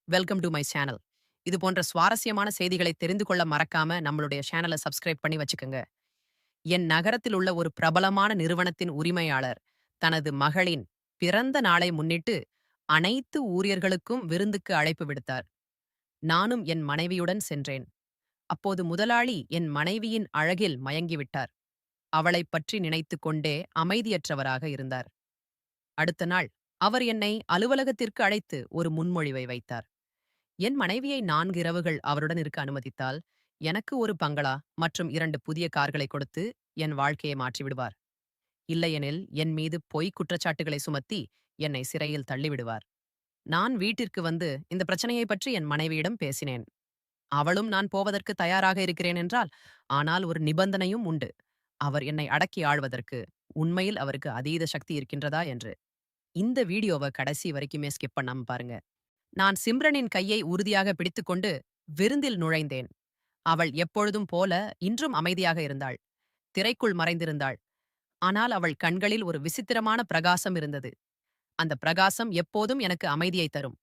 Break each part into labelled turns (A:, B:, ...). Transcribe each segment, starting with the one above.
A: Welcome to my channel. இது போன்ற சுவாரஸ்யமான செய்திகளை தெரிந்து கொள்ள மறக்காம நம்மளுடைய சேனலை சப்ஸ்கிரைப் பண்ணி வச்சுக்கோங்க. என் நகரத்தில் உள்ள ஒரு பிரபலமான நிறுவனத்தின் உரிமையாளர் தனது மகளின் பிறந்த நாளை முன்னிட்டு அனைத்து ஊழியர்களுக்கும் விருந்துக்கு அழைப்பு விடுத்தார். நானும் என் மனைவியுடன் சென்றேன். அப்போது முதலாளி என் மனைவியின் அழகில் மயங்கிவிட்டார். அவளைப் பற்றி நினைத்துக் கொண்டே அமைதியற்றவராக இருந்தார். அடுத்த நாள் அவர் என்னை அலுவலகத்திற்கு அழைத்து ஒரு முன்மொழிவை வைத்தார். என் மனைவியை 4 இரவுகள் அவருடன் இருக்க அனுமதித்தால், எனக்கு ஒரு பங்களா மற்றும் 2 புதிய கார்களை கொடுத்து என் வாழ்க்கையை மாற்றிவிடுவார். இல்லையெனில் என் மீது பொய் குற்றச்சாட்டுகளை சுமத்தி என்னை சிறையில் தள்ளிவிடுவார். நான் வீட்டிற்கு வந்து இந்த பிரச்சனையை பற்றி என் மனைவியிடம் பேசினேன். அவளும் நான் போவதற்கு தயாராக இருக்கிறேன் என்றால், ஆனால் ஒரு நிபந்தனையும் உண்டு. அவர் என்னை அடக்கி ஆள்வதற்கு உண்மையில் அவருக்கு அதீத சக்தி இருக்கின்றதா என்று. இந்த வீடியோவை கடைசி வரைக்குமே ஸ்கிப் பண்ணாம பாருங்க. நான் சிம்ரனின் கையை உறுதியாக பிடித்துக்கொண்டு விருந்தில் நுழைந்தேன். அவள் எப்பொழுதும் போல இன்றும் அமைதியாக இருந்தாள். திரைக்குள் மறைந்திருந்தாள். ஆனால் அவள் கண்களில் ஒரு விசித்திரமான பிரகாசம் இருந்தது. அந்த பிரகாசம் எப்போதும் எனக்கு அமைதியை தரும்.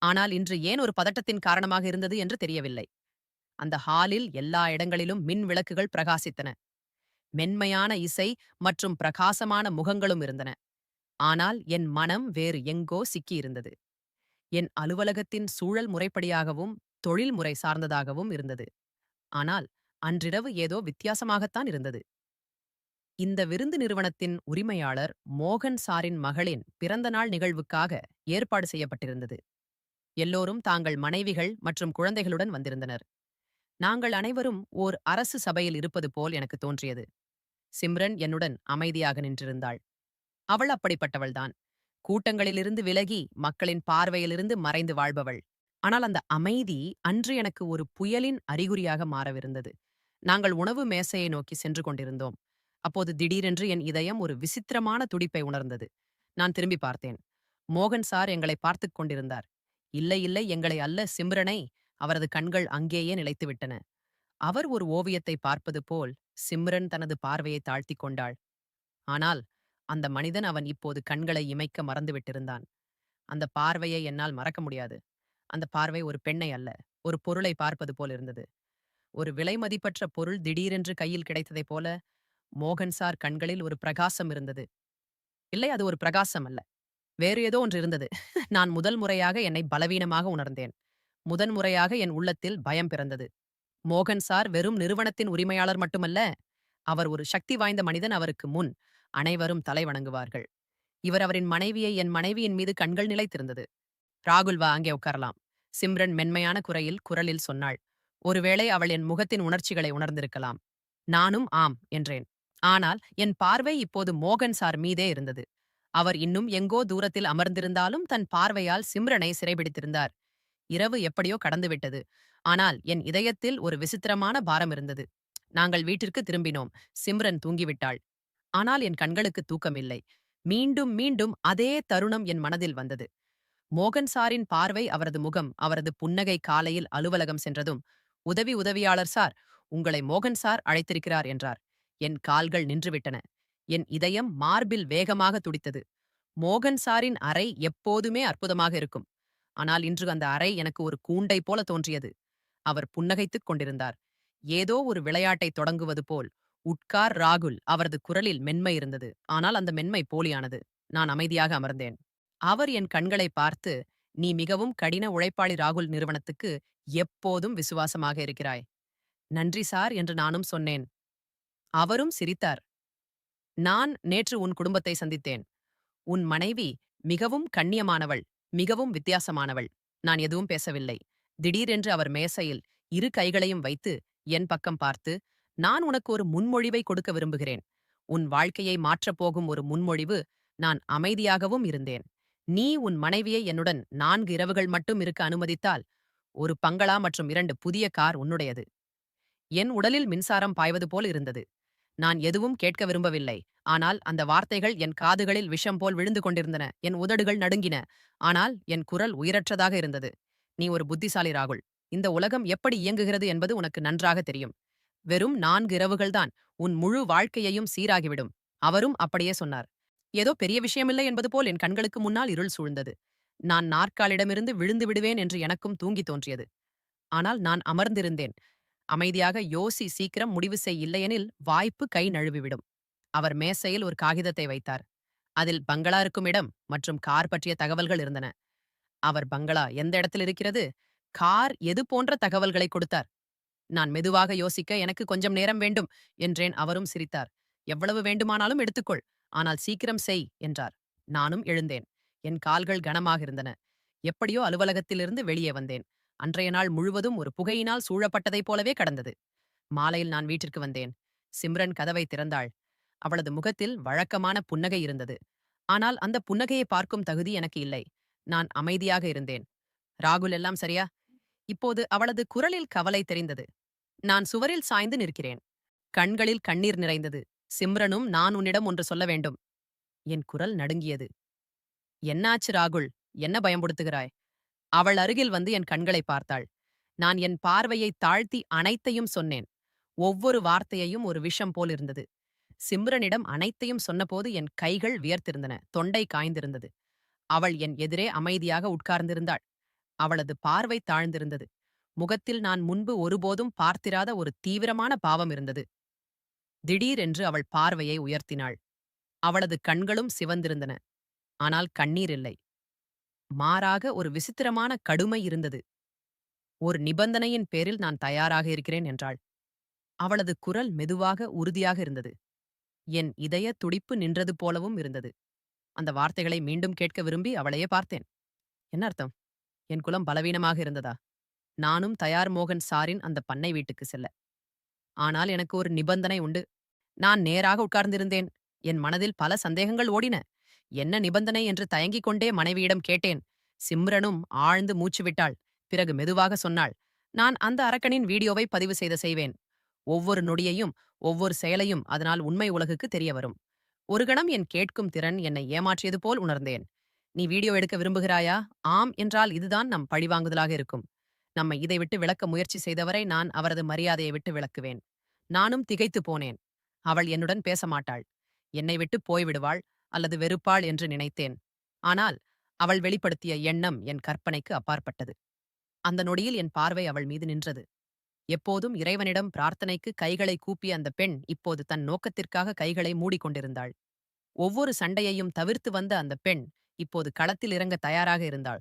A: ஆனால் இன்று ஏன் ஒரு பதட்டத்தின் காரணமாக இருந்தது என்று தெரியவில்லை. அந்த ஹாலில் எல்லா இடங்களிலும் மின் விளக்குகள் பிரகாசித்தன. மென்மையான இசை மற்றும் பிரகாசமான முகங்களும் இருந்தன. ஆனால் என் மனம் வேறு எங்கோ சிக்கியிருந்தது. என் அலுவலகத்தின் சூழல் முறைப்படியாகவும் தொழில்முறை சார்ந்ததாகவும் இருந்தது. ஆனால் அன்றிரவு ஏதோ வித்தியாசமாகத்தான் இருந்தது. இந்த விருந்து நிறுவனத்தின் உரிமையாளர் மோகன் சாரின் மகளின் பிறந்தநாள் நிகழ்வுக்காக ஏற்பாடு செய்யப்பட்டிருந்தது. எல்லோரும் தாங்கள் மனைவிகள் மற்றும் குழந்தைகளுடன் வந்திருந்தனர். நாங்கள் அனைவரும் ஓர் அரசு சபையில் இருப்பது போல் எனக்கு தோன்றியது. சிம்ரன் என்னுடன் அமைதியாக நின்றிருந்தாள். அவள் அப்படிப்பட்டவள்தான். கூட்டங்களிலிருந்து விலகி மக்களின் பார்வையிலிருந்து மறைந்து வாழ்பவள். ஆனால் அந்த அமைதி அன்று எனக்கு ஒரு புயலின் அறிகுறியாக மாறவிருந்தது. நாங்கள் உணவு மேசையை நோக்கி சென்று கொண்டிருந்தோம். அப்போது திடீரென்று என் இதயம் ஒரு விசித்திரமான துடிப்பை உணர்ந்தது. நான் திரும்பி பார்த்தேன். மோகன் சார் எங்களை பார்த்துக் கொண்டிருந்தார். இல்லை இல்லை, எங்களை அல்ல, சிம்ரனை. அவரது கண்கள் அங்கேயே நிலைத்துவிட்டன. அவர் ஒரு ஓவியத்தை பார்ப்பது போல் சிம்ரன் தனது பார்வையை தாழ்த்திக் கொண்டாள். ஆனால் அந்த மனிதன் அவன் இப்போது கண்களை இமைக்க மறந்துவிட்டிருந்தான். அந்த பார்வையை என்னால் மறக்க முடியாது. அந்த பார்வை ஒரு பெண்ணை அல்ல, ஒரு பொருளை பார்ப்பது போல் இருந்தது. ஒரு விலைமதிப்பற்ற பொருள் திடீரென்று கையில் கிடைத்ததைப் போல மோகன் சார் கண்களில் ஒரு பிரகாசம் இருந்தது. இல்லை, அது ஒரு பிரகாசம் அல்ல. வேறு ஏதோ ஒன்று இருந்தது. நான் முதல் முறையாக என்னை பலவீனமாக உணர்ந்தேன். முதன்முறையாக என் உள்ளத்தில் பயம் பிறந்தது. மோகன் சார் வெறும் நிறுவனத்தின் உரிமையாளர் மட்டுமல்ல, அவர் ஒரு சக்தி வாய்ந்த மனிதன். அவருக்கு முன் அனைவரும் தலை வணங்குவார்கள். இவர் அவரின் மனைவியை என் மனைவியின் மீது கண்கள் நிலைத்திருந்தது. ராகுல், வா, அங்கே உட்காரலாம். சிம்ரன் மென்மையான குரலில் சொன்னாள். ஒருவேளை அவள் என் முகத்தின் உணர்ச்சிகளை உணர்ந்திருக்கலாம். நானும் ஆம் என்றேன். ஆனால் என் பார்வை இப்போது மோகன் சார் மீதே இருந்தது. அவர் இன்னும் எங்கோ தூரத்தில் அமர்ந்திருந்தாலும் தன் பார்வையால் சிம்ரனை சிறைபிடித்திருந்தார். இரவு எப்படியோ கடந்துவிட்டது. ஆனால் என் இதயத்தில் ஒரு விசித்திரமான பாரம் இருந்தது. நாங்கள் வீட்டிற்கு திரும்பினோம். சிம்ரன் தூங்கிவிட்டாள். ஆனால் என் கண்களுக்கு தூக்கமில்லை. மீண்டும் மீண்டும் அதே தருணம் என் மனதில் வந்தது. மோகன் சாரின் பார்வை, அவரது முகம், அவரது புன்னகை காலையில் அலுவலகம் சென்றதும், உதவியாளர் சார், உங்களை மோகன் சார் அழைத்திருக்கிறார் என்றார். என் கால்கள் நின்றுவிட்டன. என் இதயம் மார்பில் வேகமாக துடித்தது. மோகன் சாரின் அறை எப்போதுமே அற்புதமாக இருக்கும். ஆனால் இன்று அந்த அறை எனக்கு ஒரு கூண்டை போல தோன்றியது. அவர் புன்னகைத்துக் கொண்டிருந்தார். ஏதோ ஒரு விளையாட்டை தொடங்குவது போல். உட்கார் ராகுல். அவரது குரலில் மென்மை இருந்தது. ஆனால் அந்த மென்மை போலியானது. நான் அமைதியாக அமர்ந்தேன். அவர் என் கண்களை பார்த்து, நீ மிகவும் கடின உழைப்பாளி ராகுல், நிறுவனத்துக்கு எப்போதும் விசுவாசமாக இருக்கிறாய். நன்றி சார் என்று நானும் சொன்னேன். அவரும் சிரித்தார். நான் நேற்று உன் குடும்பத்தை சந்தித்தேன். உன் மனைவி மிகவும் கண்ணியமானவள், மிகவும் வித்தியாசமானவள். நான் எதுவும் பேசவில்லை. திடீரென்று அவர் மேசையில் இரு கைகளையும் வைத்து என் பக்கம் பார்த்து, நான் உனக்கு ஒரு முன்மொழிவை கொடுக்க விரும்புகிறேன். உன் வாழ்க்கையை மாற்றப்போகும் ஒரு முன்மொழிவு. நான் அமைதியாகவும் இருந்தேன். நீ உன் மனைவியை என்னுடன் 4 இரவுகள் மட்டும் இருக்க அனுமதித்தால், ஒரு பங்களா மற்றும் 2 புதிய கார் உன்னுடையது. என் உடலில் மின்சாரம் பாய்வது போல் இருந்தது. நான் எதுவும் கேட்க விரும்பவில்லை. ஆனால் அந்த வார்த்தைகள் என் காதுகளில் விஷம் போல் விழுந்து கொண்டிருந்தன. என் உதடுகள் நடுங்கின. ஆனால் என் குரல் உயிரற்றதாக இருந்தது. நீ ஒரு புத்திசாலி ராகுல். இந்த உலகம் எப்படி இயங்குகிறது என்பது உனக்கு நன்றாக தெரியும். வெறும் 4 இரவுகள்தான் உன் முழு வாழ்க்கையையும் சீராகிவிடும். அவரும் அப்படியே சொன்னார். ஏதோ பெரிய விஷயமில்லை என்பது போல் என் கண்களுக்கு முன்னால் இருள் சூழ்ந்தது. நான் நாற்காலிடமிருந்து விழுந்து விடுவேன் என்று எனக்கும் தூங்கி தோன்றியது. ஆனால் நான் அமர்ந்திருந்தேன். அமைதியாக யோசி, சீக்கிரம் முடிவு செய், இல்லையெனில் வாய்ப்பு கை நழுவிவிடும். அவர் மேசையில் ஒரு காகிதத்தை வைத்தார். அதில் பங்களா இருக்கும் இடம் மற்றும் கார் பற்றிய தகவல்கள் இருந்தன. அவர் பங்களா எந்த இடத்தில் இருக்கிறது, கார் எது போன்ற தகவல்களை கொடுத்தார். நான் மெதுவாக யோசிக்க எனக்கு கொஞ்சம் நேரம் வேண்டும் என்றேன். அவரும் சிரித்தார். எவ்வளவு வேண்டுமானாலும் எடுத்துக்கொள், ஆனால் சீக்கிரம் செய் என்றார். நானும் எழுந்தேன். என் கால்கள் கனமாக இருந்தன. எப்படியோ அலுவலகத்திலிருந்து வெளியே வந்தேன். அன்றைய நாள் முழுவதும் ஒரு புகையினால் சூழப்பட்டதைப் போலவே கடந்தது. மாலையில் நான் வீட்டிற்கு வந்தேன். சிம்ரன் கதவை திறந்தாள். அவளது முகத்தில் வழக்கமான புன்னகை இருந்தது. ஆனால் அந்த புன்னகையை பார்க்கும் தகுதி எனக்கு இல்லை. நான் அமைதியாக இருந்தேன். ராகுல், எல்லாம் சரியா? இப்போது அவளது குரலில் கவலை தெரிந்தது. நான் சுவரில் சாய்ந்து நிற்கிறேன். கண்களில் கண்ணீர் நிறைந்தது. சிம்ரனும், நான் உன்னிடம் ஒன்று சொல்ல வேண்டும். என் குரல் நடுங்கியது. என்னாச்சு ராகுல்? என்ன பயம்படுத்துகிறாய்? அவள் அருகில் வந்து என் கண்களை பார்த்தாள். நான் என் பார்வையை தாழ்த்தி அனைத்தையும் சொன்னேன். ஒவ்வொரு வார்த்தையையும் ஒரு விஷம் போல் இருந்தது. சிம்ரனிடம் அனைத்தையும் சொன்னபோது என் கைகள் வியர்த்திருந்தன, தொண்டை காய்ந்திருந்தது. அவள் என் எதிரே அமைதியாக உட்கார்ந்திருந்தாள். அவளது பார்வை தாழ்ந்திருந்தது. முகத்தில் நான் முன்பு ஒருபோதும் பார்த்திராத ஒரு தீவிரமான பாவம் இருந்தது. திடீரென்று அவள் பார்வையை உயர்த்தினாள். அவளது கண்களும் சிவந்திருந்தன. ஆனால் கண்ணீர் இல்லை. மாறாக ஒரு விசித்திரமான கடுமை இருந்தது. ஒரு நிபந்தனையின் பேரில் நான் தயாராக இருக்கிறேன் என்றாள். அவளது குரல் மெதுவாக, உறுதியாக இருந்தது. என் இதய துடிப்பு நின்றது போலவும் இருந்தது. அந்த வார்த்தைகளை மீண்டும் கேட்க விரும்பி அவளையே பார்த்தேன். என்ன அர்த்தம்? என் குலம் பலவீனமாக இருந்ததா? நானும் தயார் மோகன் சாரின் அந்த பண்ணை வீட்டுக்கு செல்ல. ஆனால் எனக்கு ஒரு நிபந்தனை உண்டு. நான் நேராக உட்கார்ந்திருந்தேன். என் மனதில் பல சந்தேகங்கள் ஓடின. என்ன நிபந்தனை என்று தயங்கிக் கொண்டே மனைவியிடம் கேட்டேன். சிம்ரனும் ஆழ்ந்து மூச்சு விட்டாள். பிறகு மெதுவாக சொன்னாள், நான் அந்த அரக்கனின் வீடியோவை பதிவு செய்வேன். ஒவ்வொரு நொடியையும், ஒவ்வொரு செயலையும் அதனால் உண்மை உலகுக்கு தெரிய வரும். ஒரு கணம் என் கேட்கும் திறன் என்னை ஏமாற்றியது போல் உணர்ந்தேன். நீ வீடியோ எடுக்க விரும்புகிறாயா? ஆம் என்றால் இதுதான் நம் பழிவாங்குதலாக இருக்கும். நம்மை இதை விட்டு விலக்க முயற்சி செய்தவரை நான் அவரது மரியாதையை விட்டு விலக்குவேன். நானும் திகைத்து போனேன். அவள் என்னுடன் பேச மாட்டாள். என்னை விட்டு போய்விடுவாள் அல்லது வெறுப்பாள் என்று நினைத்தேன். ஆனால் அவள் வெளிப்படுத்திய எண்ணம் என் கற்பனைக்கு அப்பாற்பட்டது. அந்த நொடியில் என் பார்வை அவள் மீது நின்றது. எப்போதும் இறைவனிடம் பிரார்த்தனைக்கு கைகளை கூப்பிய அந்த பெண் இப்போது தன் நோக்கத்திற்காக கைகளை மூடிக்கொண்டிருந்தாள். ஒவ்வொரு சண்டையையும் தவிர்த்து வந்த அந்த பெண் இப்போது களத்தில் இறங்க தயாராக இருந்தாள்.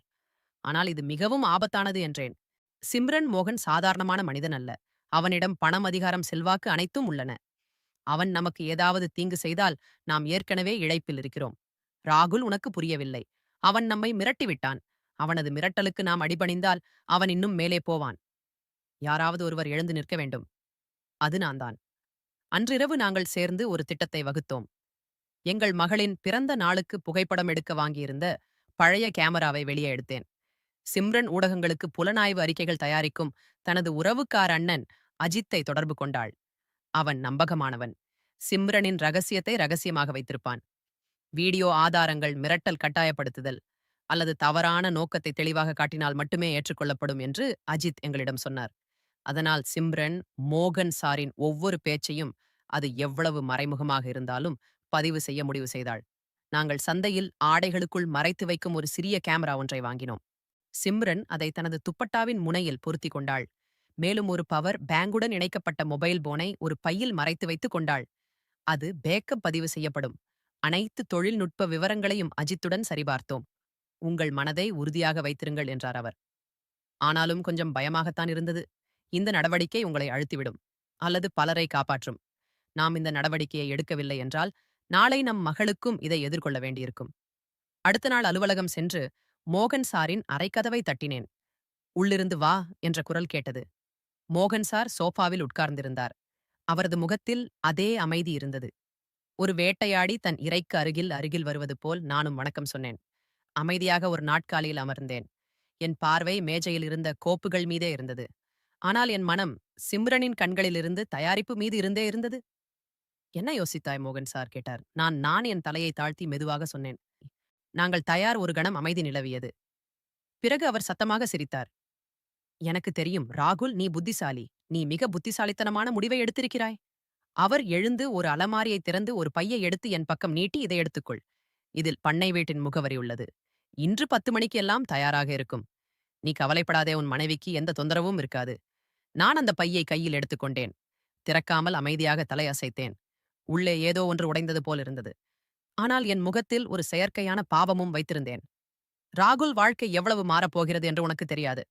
A: ஆனால் இது மிகவும் ஆபத்தானது என்றேன். சிம்ரன் மோகன் சாதாரணமான மனிதன் அல்ல. அவனிடம் பணம், அதிகாரம், செல்வாக்கு அனைத்தும் உள்ளன. அவன் நமக்கு ஏதாவது தீங்கு செய்தால் நாம் ஏற்கனவே இழைப்பில் இருக்கிறோம். ராகுல், உனக்கு புரியவில்லை. அவன் நம்மை மிரட்டிவிட்டான். அவனது மிரட்டலுக்கு நாம் அடிபணிந்தால் அவன் இன்னும் மேலே போவான். யாராவது ஒருவர் எழுந்து நிற்க வேண்டும். அது நான்தான். அன்றிரவு நாங்கள் சேர்ந்து ஒரு திட்டத்தை வகுத்தோம். எங்கள் மகளின் பிறந்த நாளுக்கு புகைப்படம் எடுக்க வாங்கியிருந்த பழைய கேமராவை வெளியே எடுத்தேன். சிம்ரன் ஊடகங்களுக்கு புலனாய்வு அறிக்கைகள் தயாரிக்கும் தனது உறவுக்கார அண்ணன் அஜித்தை தொடர்பு கொண்டாள். அவன் நம்பகமானவன். சிம்ரனின் ரகசியத்தை ரகசியமாக வைத்திருப்பான். வீடியோ ஆதாரங்கள் மிரட்டல், கட்டாயப்படுத்துதல் அல்லது தவறான நோக்கத்தை தெளிவாக காட்டினால் மட்டுமே ஏற்றுக்கொள்ளப்படும் என்று அஜித் எங்களிடம் சொன்னார். அதனால் சிம்ரன் மோகன் சாரின் ஒவ்வொரு பேச்சையும், அது எவ்வளவு மறைமுகமாக இருந்தாலும், பதிவு செய்ய முடிவு செய்தாள். நாங்கள் சந்தையில் ஆடைகளுக்குள் மறைத்து வைக்கும் ஒரு சிறிய கேமரா ஒன்றை வாங்கினோம். சிம்ரன் அதை தனது துப்பட்டாவின் முனையில் பொருத்திக் கொண்டாள். மேலும் ஒரு பவர் பேங்குடன் இணைக்கப்பட்ட மொபைல் போனை ஒரு பையில் மறைத்து வைத்துக் கொண்டாள். அது பேக்கப் பதிவு செய்யப்படும். அனைத்து தொழில்நுட்ப விவரங்களையும் அஜித்துடன் சரிபார்த்தோம். உங்கள் மனதை உறுதியாக வைத்திருங்கள் என்றார் அவர். ஆனாலும் கொஞ்சம் பயமாகத்தான் இருந்தது. இந்த நடவடிக்கை உங்களை அழுத்திவிடும் அல்லது பலரை காப்பாற்றும். நாம் இந்த நடவடிக்கையை எடுக்கவில்லை என்றால் நாளை நம் மகளுக்கும் இதை எதிர்கொள்ள வேண்டியிருக்கும். அடுத்த நாள் அலுவலகம் சென்று மோகன் சாரின் அறைக்கதவை தட்டினேன். உள்ளிருந்து வா என்ற குரல் கேட்டது. மோகன் சார் சோஃபாவில் உட்கார்ந்திருந்தார். அவரது முகத்தில் அதே அமைதி இருந்தது. ஒரு வேட்டையாடி தன் இரைக்கு அருகில் அருகில் வருவது போல் நானும் வணக்கம் சொன்னேன். அமைதியாக ஒரு நாட்காலியில் அமர்ந்தேன். என் பார்வை மேஜையில் இருந்த கோப்புகள் மீதே இருந்தது. ஆனால் என் மனம் சிம்ரனின் கண்களிலிருந்து தயாரிப்பு மீது இருந்தே இருந்தது. என்ன யோசித்தாய் மோகன் சார் கேட்டார். நான் என் தலையை தாழ்த்தி மெதுவாக சொன்னேன். நாங்கள் தயார். ஒரு கணம் அமைதி நிலவியது. பிறகு அவர் சத்தமாக சிரித்தார். எனக்கு தெரியும் ராகுல், நீ புத்திசாலி. நீ மிக புத்திசாலித்தனமான முடிவை எடுத்திருக்கிறாய். அவர் எழுந்து ஒரு அலமாரியை திறந்து ஒரு பையை எடுத்து என் பக்கம் நீட்டி, இதை எடுத்துக்கொள். இதில் பண்ணை வீட்டின் முகவரி உள்ளது. இன்று 10 மணிக்கு எல்லாம் தயாராக இருக்கும். நீ கவலைப்படாதே, உன் மனைவிக்கு எந்த தொந்தரவும் இருக்காது. நான் அந்த பையை கையில் எடுத்துக்கொண்டேன். திறக்காமல் அமைதியாக தலை அசைத்தேன். உள்ளே ஏதோ ஒன்று உடைந்தது போல் இருந்தது. ஆனால் என் முகத்தில் ஒரு செயற்கையான பாவமும் வைத்திருந்தேன். ராகுல் வாழ்க்கை எவ்வளவு மாறப்போகிறது என்று உனக்கு தெரியாது.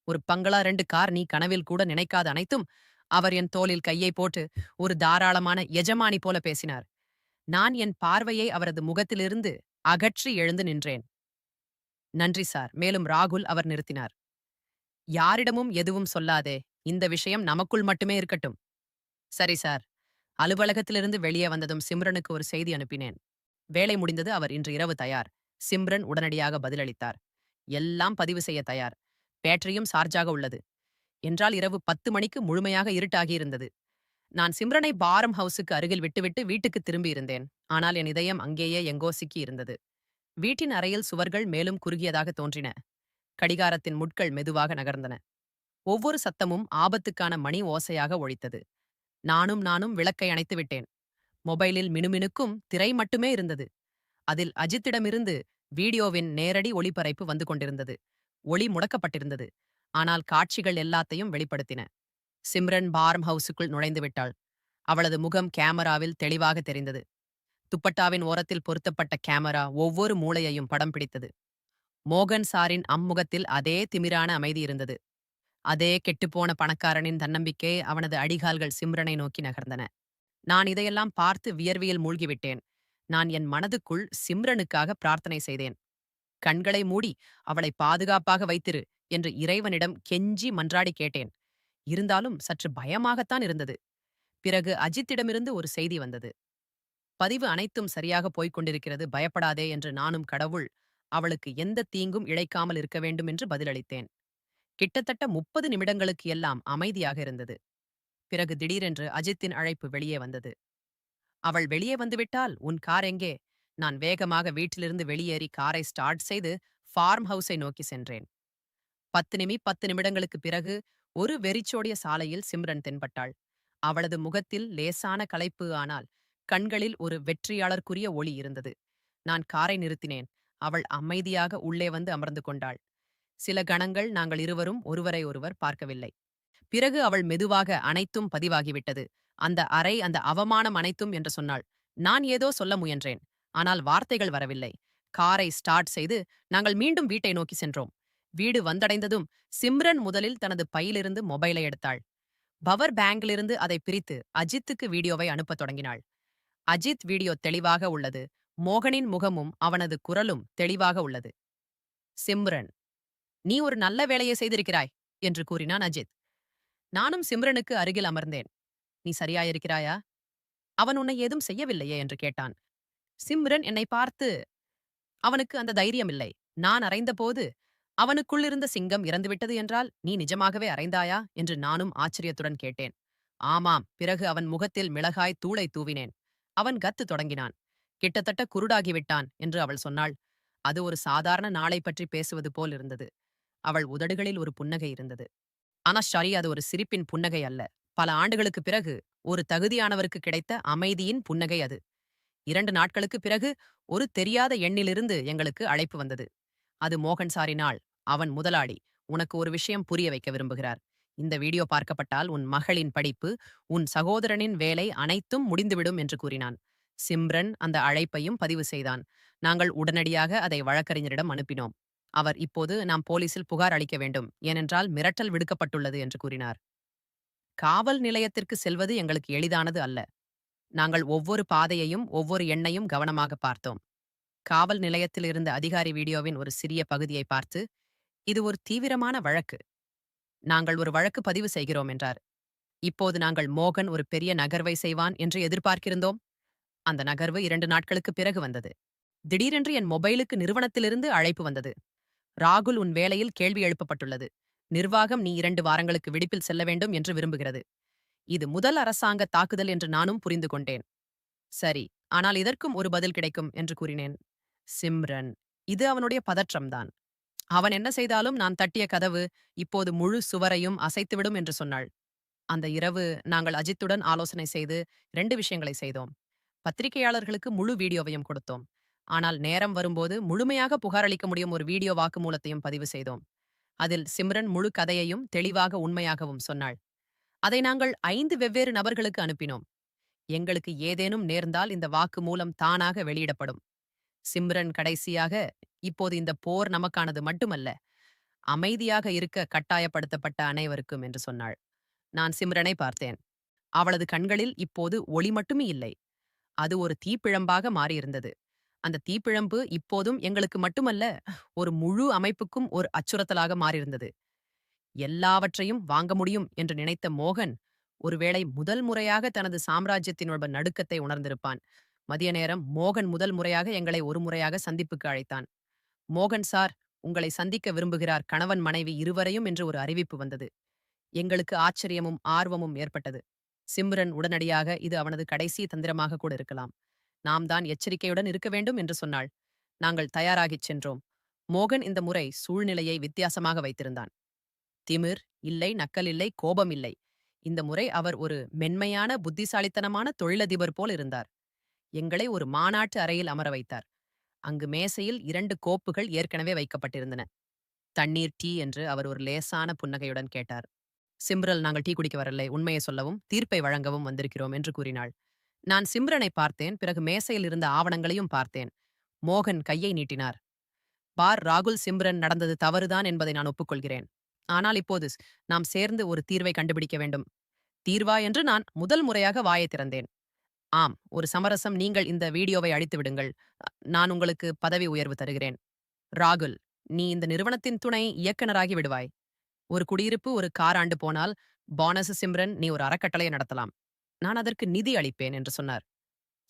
A: ஒரு பங்களா 2 கார், நீ கனவில் கூட நினைக்காத அனைத்தும். அவர் என் தோளில் கையை போட்டு ஒரு தாராளமான எஜமானி போல பேசினார். நான் என் பார்வையை அவரது முகத்திலிருந்து அகற்றி எழுந்து நின்றேன். நன்றி சார். மேலும் ராகுல் அவர் நிறுத்தினார். யாரிடமும் எதுவும் சொல்லாதே. இந்த விஷயம் நமக்குள் மட்டுமே இருக்கட்டும். சரி சார். அலுவலகத்திலிருந்து வெளியே வந்ததும் சிம்ரனுக்கு ஒரு செய்தி அனுப்பினேன். வேலை முடிந்தது, அவர் இன்று இரவு தயார். சிம்ரன் உடனடியாக பதிலளித்தார். எல்லாம் பதிவு செய்ய தயார். பேட்டரியும் சார்ஜாக உள்ளது. என்றால் இரவு 10 மணிக்கு முழுமையாக இருட்டாகியிருந்தது. நான் சிம்ரனை பாரம் ஹவுஸுக்கு அருகில் விட்டுவிட்டு வீட்டுக்கு திரும்பியிருந்தேன். ஆனால் என் இதயம் அங்கேயே எங்கோ சிக்கி இருந்தது. வீட்டின் அறையில் சுவர்கள் மேலும் குறுகியதாக தோன்றின. கடிகாரத்தின் முட்கள் மெதுவாக நகர்ந்தன. ஒவ்வொரு சத்தமும் ஆபத்துக்கான மணி ஓசையாக ஒலித்தது. நானும் விளக்கை அணைத்து விட்டேன். மொபைலில் மினுமினுக்கும் திரை மட்டுமே இருந்தது. அதில் அஜித்திடமிருந்து வீடியோவின் நேரடி ஒளிபரப்பு வந்து கொண்டிருந்தது. ஒளி முடக்கப்பட்டிருந்தது. ஆனால் காட்சிகள் எல்லாத்தையும் வெளிப்படுத்தின. சிம்ரன் பாரம் ஹவுஸுக்குள் நுழைந்து விட்டாள். அவளது முகம் கேமராவில் தெளிவாக தெரிந்தது. துப்பட்டாவின் ஓரத்தில் பொருத்தப்பட்ட கேமரா ஒவ்வொரு மூளையையும் படம் பிடித்தது. மோகன் சாரின் அம்முகத்தில் அதே திமிரான அமைதி இருந்தது. அதே கெட்டுப்போன பணக்காரனின் தன்னம்பிக்கை. அவனது அடிகால்கள் சிம்ரனை நோக்கி நகர்ந்தன. நான் இதையெல்லாம் பார்த்து வியர்வியில் மூழ்கிவிட்டேன். நான் என் மனதுக்குள் சிம்ரனுக்காக பிரார்த்தனை செய்தேன். கண்களை மூடி அவளை பாதுகாப்பாக வைத்திரு என்று இறைவனிடம் கெஞ்சி மன்றாடி கேட்டேன். இருந்தாலும் சற்று பயமாகத்தான் இருந்தது. பிறகு அஜித்திடமிருந்து ஒரு செய்தி வந்தது. பதிவு அனைத்தும் சரியாக போய்க் கொண்டிருக்கிறது, பயப்படாதே என்று. நானும் கடவுள் அவளுக்கு எந்த தீங்கும் இழைக்காமல் இருக்க வேண்டும் என்று பதிலளித்தேன். கிட்டத்தட்ட 30 நிமிடங்களுக்கு எல்லாம் அமைதியாக இருந்தது. பிறகு திடீரென்று அஜித்தின் அழைப்பு வெளியே வந்தது. அவள் வெளியே வந்துவிட்டால், உன் கார் எங்கே? நான் வேகமாக வீட்டிலிருந்து வெளியேறி காரை ஸ்டார்ட் செய்து ஃபார்ம் ஹவுஸை நோக்கி சென்றேன். 10 நிமிடங்களுக்கு பிறகு ஒரு வெறிச்சோடிய சாலையில் சிம்ரன் தென்பட்டாள். அவளது முகத்தில் லேசான களைப்பு, ஆனால் கண்களில் ஒரு வெற்றியாளர்க்குரிய ஒளி இருந்தது. நான் காரை நிறுத்தினேன். அவள் அமைதியாக உள்ளே வந்து அமர்ந்து கொண்டாள். சில கணங்கள் நாங்கள் இருவரும் ஒருவரை ஒருவர் பார்க்கவில்லை. பிறகு அவள் மெதுவாக, அனைத்தும் பதிவாகிவிட்டது. அந்த அறை, அந்த அவமானம் அனைத்தும் என்று சொன்னாள். நான் ஏதோ சொல்ல முயன்றேன். ஆனால் வார்த்தைகள் வரவில்லை. காரை ஸ்டார்ட் செய்து நாங்கள் மீண்டும் வீட்டை நோக்கி சென்றோம். வீடு வந்தடைந்ததும் சிம்ரன் முதலில் தனது பையிலிருந்து மொபைலை எடுத்தாள். பவர் பேங்கிலிருந்து அதை பிரித்து அஜித்துக்கு வீடியோவை அனுப்பத் தொடங்கினாள். அஜித் வீடியோ தெளிவாக உள்ளது. மோகனின் முகமும் அவனது குரலும் தெளிவாக உள்ளது. சிம்ரன், நீ ஒரு நல்ல வேலையை செய்திருக்கிறாய் என்று கூறினான் அஜித். நானும் சிம்ரனுக்கு அருகில் அமர்ந்தேன். நீ சரியாயிருக்கிறாயா? அவன் உன்னை ஏதும் செய்யவில்லையே என்று கேட்டான். சிம்ரன் என்னை பார்த்து, அவனுக்கு அந்த தைரியம் இல்லை. நான் அறைந்தபோது அவனுக்குள்ளிருந்த சிங்கம் இறந்துவிட்டது என்றால் நீ நிஜமாகவே அறைந்தாயா என்று நானும் ஆச்சரியத்துடன் கேட்டேன். ஆமாம். பிறகு அவன் முகத்தில் மிளகாய் தூளை தூவினேன். அவன் கத்து தொடங்கினான். கிட்டத்தட்ட குருடாகிவிட்டான் என்று அவள் சொன்னாள். அது ஒரு சாதாரண நாளை பற்றி பேசுவது போல் இருந்தது. அவள் உதடுகளில் ஒரு புன்னகை இருந்தது. ஆனா ஷரி, அது ஒரு சிரிப்பின் புன்னகை அல்ல. பல ஆண்டுகளுக்கு பிறகு ஒரு தகுதியானவருக்கு கிடைத்த அமைதியின் புன்னகை அது. 2 நாட்களுக்கு பிறகு ஒரு தெரியாத எண்ணிலிருந்து எங்களுக்கு அழைப்பு வந்தது. அது மோகன் சாரினாள். அவன் முதலாளி உனக்கு ஒரு விஷயம் புரிய வைக்க விரும்புகிறார். இந்த வீடியோ பார்க்கப்பட்டால் உன் மகளின் படிப்பு, உன் சகோதரனின் வேலை அனைத்தும் முடிந்துவிடும் என்று கூறினான். சிம்ரன் அந்த அழைப்பையும் பதிவு செய்தான். நாங்கள் உடனடியாக அதை வழக்கறிஞரிடம் அனுப்பினோம். அவர் இப்போது நாம் போலீசில் புகார் அளிக்க வேண்டும், ஏனென்றால் மிரட்டல் விடுக்கப்பட்டுள்ளது என்று கூறினார். காவல் நிலையத்திற்கு செல்வது எங்களுக்கு எளிதானது அல்ல. நாங்கள் ஒவ்வொரு பாதையையும் ஒவ்வொரு எண்ணையும் கவனமாக பார்த்தோம். காவல் நிலையத்தில் இருந்த அதிகாரி வீடியோவின் ஒரு சிறிய பகுதியை பார்த்து, இது ஒரு தீவிரமான வழக்கு, நாங்கள் ஒரு வழக்கு பதிவு செய்கிறோம் என்றார். இப்போது நாங்கள் மோகன் ஒரு பெரிய நகர்வை செய்வான் என்று எதிர்பார்க்கிருந்தோம். அந்த நகர்வு 2 நாட்களுக்கு பிறகு வந்தது. திடீரென்று என் மொபைலுக்கு நிறுவனத்திலிருந்து அழைப்பு வந்தது. ராகுல், உன் வேலையில் கேள்வி எழுப்பப்பட்டுள்ளது. நிர்வாகம் நீ 2 வாரங்களுக்கு விடுப்பில் செல்ல வேண்டும் என்று விரும்புகிறது. இது முதல் அரசாங்க தாக்குதல் என்று நானும் புரிந்து கொண்டேன். சரி, ஆனால் இதற்கும் ஒரு பதில் கிடைக்கும் என்று கூறினேன். சிம்ரன், இது அவனுடைய பதற்றம்தான். அவன் என்ன செய்தாலும் நான் தட்டிய கதவு இப்போது முழு சுவரையும் அசைத்துவிடும் என்று சொன்னாள். அந்த இரவு நாங்கள் அஜித்துடன் ஆலோசனை செய்து 2 விஷயங்களை செய்தோம். பத்திரிகையாளர்களுக்கு முழு வீடியோவையும் கொடுத்தோம். ஆனால் நேரம் வரும்போது முழுமையாக புகாரளிக்க முடியும் ஒரு வீடியோ வாக்குமூலத்தையும் பதிவு செய்தோம். அதில் சிம்ரன் முழு கதையையும் தெளிவாக உண்மையாகவும் சொன்னாள். அதை நாங்கள் 5 வெவ்வேறு நபர்களுக்கு அனுப்பினோம். எங்களுக்கு ஏதேனும் நேர்ந்தால் இந்த வாக்குமூலம் தானாக வெளியிடப்படும். சிம்ரன் கடைசியாக, இப்போது இந்த போர் நமக்கானது மட்டுமல்ல, அமைதியாக இருக்க கட்டாயப்படுத்தப்பட்ட அனைவருக்கும் என்று சொன்னாள். நான் சிம்ரனை பார்த்தேன். அவளது கண்களில் இப்போது ஒளி மட்டுமே இல்லை. அது ஒரு தீப்பிழம்பாக மாறியிருந்தது. அந்த தீப்பிழம்பு இப்போதும் எங்களுக்கு மட்டுமல்ல, ஒரு முழு அமைப்புக்கும் ஒரு அச்சுறுத்தலாக மாறியிருந்தது. எல்லாவற்றையும் வாங்க முடியும் என்று நினைத்த மோகன், ஒருவேளை முதல் முறையாக தனது சாம்ராஜ்யத்தினோட நடுக்கத்தை உணர்ந்திருப்பான். மதிய நேரம் மோகன் முதல் முறையாக எங்களை ஒரு முறையாக சந்திப்புக்கு அழைத்தான். மோகன் சார், உங்களை சந்திக்க விரும்புகிறார் கணவன் மனைவி இருவரையும் என்று ஒரு அறிவிப்பு வந்தது. எங்களுக்கு ஆச்சரியமும் ஆர்வமும் ஏற்பட்டது. சிம்ரன் உடனடியாக இது அவனது கடைசி தந்திரமாக கூட இருக்கலாம். நாம் தான் எச்சரிக்கையுடன் இருக்க வேண்டும் என்று சொன்னாள். நாங்கள் தயாராகிச் சென்றோம். மோகன் இந்த முறை சூழ்நிலையை வித்தியாசமாக வைத்திருந்தான். திமிர் இல்லை, நக்கல் இல்லை, கோபம் இல்லை. இந்த முறை அவர் ஒரு மென்மையான புத்திசாலித்தனமான தொழிலதிபர் போல் இருந்தார். எங்களை ஒரு மாநாட்டு அறையில் அமர வைத்தார். அங்கு மேசையில் 2 கோப்புகள் ஏற்கனவே வைக்கப்பட்டிருந்தன. தண்ணீர், டீ என்று அவர் ஒரு லேசான புன்னகையுடன் கேட்டார். சிம்ரல், நாங்கள் டீ குடிக்க வரலை, உண்மையை சொல்லவும் தீர்ப்பை வழங்கவும் வந்திருக்கிறோம் என்று கூறினாள். நான் சிம்ரனை பார்த்தேன். பிறகு மேசையில் இருந்த ஆவணங்களையும் பார்த்தேன். மோகன் கையை நீட்டினார். பார் ராகுல், சிம்ரன் நடந்தது தவறுதான் என்பதை நான் ஒப்புக்கொள்கிறேன். ஆனால் இப்போது நாம் சேர்ந்து ஒரு தீர்வை கண்டுபிடிக்க வேண்டும். தீர்வா என்று நான் முதல் முறையாக வாயை திறந்தேன். ஆம், ஒரு சமரசம். நீங்கள் இந்த வீடியோவை அழித்து விடுங்கள். நான் உங்களுக்கு பதவி உயர்வு தருகிறேன். ராகுல், நீ இந்த நிறுவனத்தின் துணை இயக்குனராகி விடுவாய். ஒரு குடியிருப்பு ஒரு காராண்டு போனால் போனஸ். சிம்ரன், நீ ஒரு அறக்கட்டளையை நடத்தலாம். நான் அதற்கு நிதி அளிப்பேன் என்று சொன்னார்.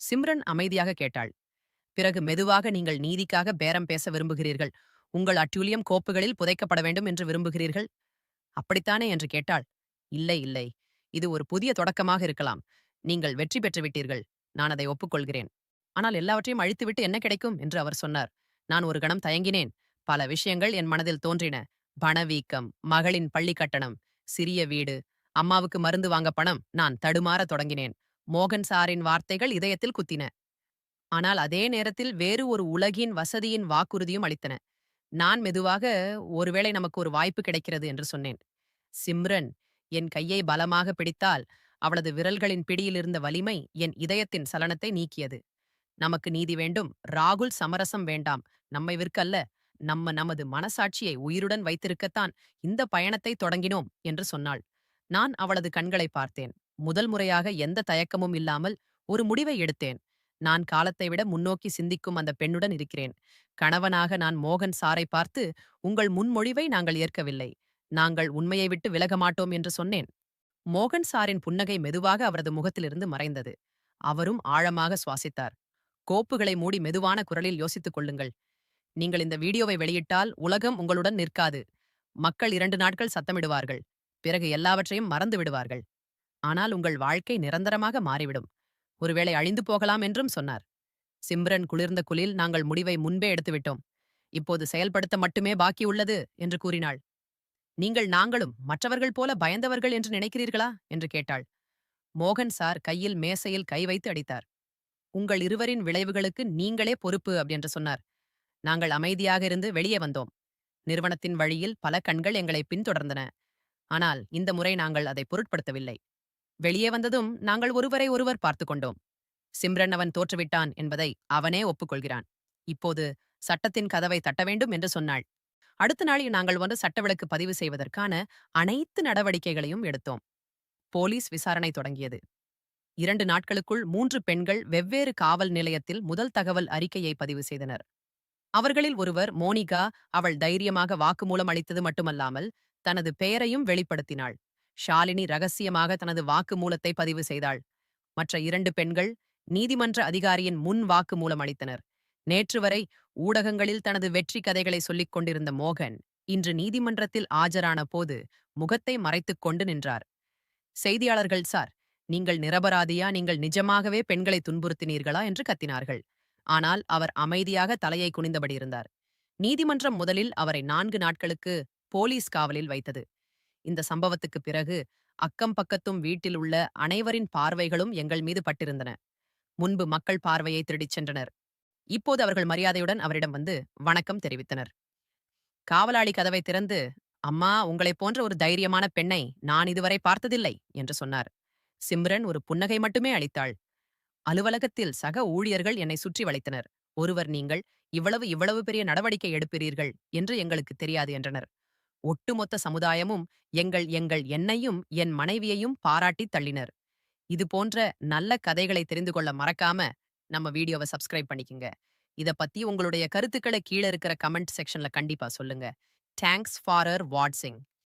A: சிம்ரன் அமைதியாக கேட்டாள். பிறகு மெதுவாக, நீங்கள் நீதிக்காக பேரம் பேச விரும்புகிறீர்கள். உங்கள் அட்டூழியம் கோப்புகளில் புதைக்கப்பட வேண்டும் என்று விரும்புகிறீர்கள். அப்படித்தானே என்று கேட்டாள். இல்லை இல்லை, இது ஒரு புதிய தொடக்கமாக இருக்கலாம். நீங்கள் வெற்றி பெற்று விட்டீர்கள். நான் அதை ஒப்புக்கொள்கிறேன். ஆனால் எல்லாவற்றையும் அழித்துவிட்டு என்ன கிடைக்கும் என்று அவர் சொன்னார். நான் ஒரு கணம் தயங்கினேன். பல விஷயங்கள் என் மனதில் தோன்றின. பணவீக்கம், மகளின் பள்ளி கட்டணம், சிறிய வீடு, அம்மாவுக்கு மருந்து வாங்க பணம். நான் தடுமாற தொடங்கினேன். மோகன் சாரின் வார்த்தைகள் இதயத்தில் குத்தின. ஆனால் அதே நேரத்தில் வேறு ஒரு உலகின் வசதியின் வாக்குறுதியும் அளித்தன. நான் மெதுவாக, ஒருவேளை நமக்கு ஒரு வாய்ப்பு கிடைக்கிறது என்று சொன்னேன். சிம்ரன் என் கையை பலமாக பிடித்தால் அவளது விரல்களின் பிடியிலிருந்த வலிமை என் இதயத்தின் சலனத்தை நீக்கியது. நமக்கு நீதி வேண்டும், ராகுல், சமரசம் வேண்டாம். நம்மை விற்கல்ல, நமது மனசாட்சியை உயிருடன் வைத்திருக்கத்தான் இந்த பயணத்தை தொடங்கினோம் என்று சொன்னாள். நான் அவளது கண்களை பார்த்தேன். முதல் முறையாக எந்த தயக்கமும் இல்லாமல் ஒரு முடிவை எடுத்தேன். நான் காலத்தை விட முன்னோக்கி சிந்திக்கும் அந்த பெண்ணுடன் இருக்கிறேன். கணவனாக நான் மோகன் சாரை பார்த்து, உங்கள் முன்மொழிவை நாங்கள் ஏற்கவில்லை. நாங்கள் உண்மையை விட்டு விலக மாட்டோம் என்று சொன்னேன். மோகன் சாரின் புன்னகை மெதுவாக அவரது முகத்திலிருந்து மறைந்தது. அவரும் ஆழமாக சுவாசித்தார். கோப்புகளை மூடி மெதுவான குரலில் யோசித்துக் கொள்ளுங்கள். நீங்கள் இந்த வீடியோவை வெளியிட்டால் உலகம் உங்களுடன் நிற்காது. மக்கள் 2 நாட்கள் சத்தமிடுவார்கள். பிறகு எல்லாவற்றையும் மறந்து விடுவார்கள். ஆனால் உங்கள் வாழ்க்கை நிரந்தரமாக மாறிவிடும். ஒருவேளை அழிந்து போகலாம் என்றும் சொன்னார். சிம்ரன் குளிர்ந்த குலில், நாங்கள் முடிவை முன்பே எடுத்துவிட்டோம். இப்போது செயல்படுத்த மட்டுமே பாக்கி உள்ளது என்று கூறினாள். நீங்கள் நாங்களும் மற்றவர்கள் போல பயந்தவர்கள் என்று நினைக்கிறீர்களா என்று கேட்டாள். மோகன் சார் கையில் மேசையில் கை வைத்து அடித்தார். உங்கள் இருவரின் விளைவுகளுக்கு நீங்களே பொறுப்பு என்று சொன்னார். நாங்கள் அமைதியாக இருந்து வெளியே வந்தோம். நிறுவனத்தின் வழியில் பல கண்கள் எங்களை பின்தொடர்ந்தன. ஆனால் இந்த முறை நாங்கள் அதை பொருட்படுத்தவில்லை. வெளியே வந்ததும் நாங்கள் ஒருவரை ஒருவர் பார்த்து கொண்டோம். சிம்ரன் அவன் தோற்றுவிட்டான் என்பதை அவனே ஒப்புக்கொள்கிறான். இப்போது சட்டத்தின் கதவை தட்ட வேண்டும் என்று சொன்னாள். அடுத்த நாளில் நாங்கள் வந்து சட்டவிலக்கு பதிவு செய்வதற்கான அனைத்து நடவடிக்கைகளையும் எடுத்தோம். போலீஸ் விசாரணை தொடங்கியது. 2 நாட்களுக்குள் 3 பெண்கள் வெவ்வேறு காவல் நிலையத்தில் முதல் தகவல் அறிக்கையை பதிவு செய்தனர். அவர்களில் ஒருவர் மோனிகா. அவள் தைரியமாக வாக்குமூலம் அளித்தது மட்டுமல்லாமல் தனது பெயரையும் வெளிப்படுத்தினாள். ஷாலினி ரகசியமாக தனது வாக்குமூலத்தை பதிவு செய்தாள். மற்ற 2 பெண்கள் நீதிமன்ற அதிகாரியின் முன் வாக்குமூலம் அளித்தனர். நேற்று வரை ஊடகங்களில் தனது வெற்றி கதைகளை சொல்லிக் கொண்டிருந்த மோகன் இன்று நீதிமன்றத்தில் ஆஜரான போது முகத்தை மறைத்துக் கொண்டு நின்றார். செய்தியாளர்கள், சார், நீங்கள் நிரபராதியா? நீங்கள் நிஜமாகவே பெண்களை துன்புறுத்தினீர்களா என்று கத்தினார்கள். ஆனால் அவர் அமைதியாக தலையை குனிந்தபடி இருந்தார். நீதிமன்றம் முதலில் அவரை 4 நாட்களுக்கு போலீஸ் காவலில் வைத்தது. இந்த சம்பவத்துக்கு பிறகு அக்கம் பக்கத்தும் வீட்டில் உள்ள அனைவரின் பார்வைகளும் எங்கள் மீது பட்டிருந்தன. முன்பு மக்கள் பார்வையை திருடிச் சென்றனர். இப்போது அவர்கள் மரியாதையுடன் அவரிடம் வந்து வணக்கம் தெரிவித்தனர். காவலாளி கதவை திறந்து, "அம்மா, உங்களைப் போன்ற ஒரு தைரியமான பெண்ணை நான் இதுவரை பார்த்ததில்லை" என்று சொன்னார். சிம்ரன் ஒரு புன்னகை மட்டுமே அளித்தாள். அலுவலகத்தில் சக ஊழியர்கள் என்னை சுற்றி வளைத்தனர். ஒருவர், "நீங்கள் இவ்வளவு பெரிய நடவடிக்கை எடுப்பீர்கள் என்று எங்களுக்கு தெரியாது" என்றனர். ஒட்டுமொத்த சமுதாயமும் எங்கள் எங்கள் என்னையும் என் மனைவியையும் பாராட்டி தள்ளினர். இது போன்ற நல்ல கதைகளை தெரிந்து கொள்ள மறக்காம நம்ம வீடியோவை சப்ஸ்கிரைப் பண்ணிக்கங்க. இத பத்தி உங்களுடைய கருத்துக்களை கீழ இருக்கிற கமெண்ட் செக்ஷன்ல கண்டிப்பா சொல்லுங்க. தேங்க்ஸ் ஃபார் வாட்சிங்.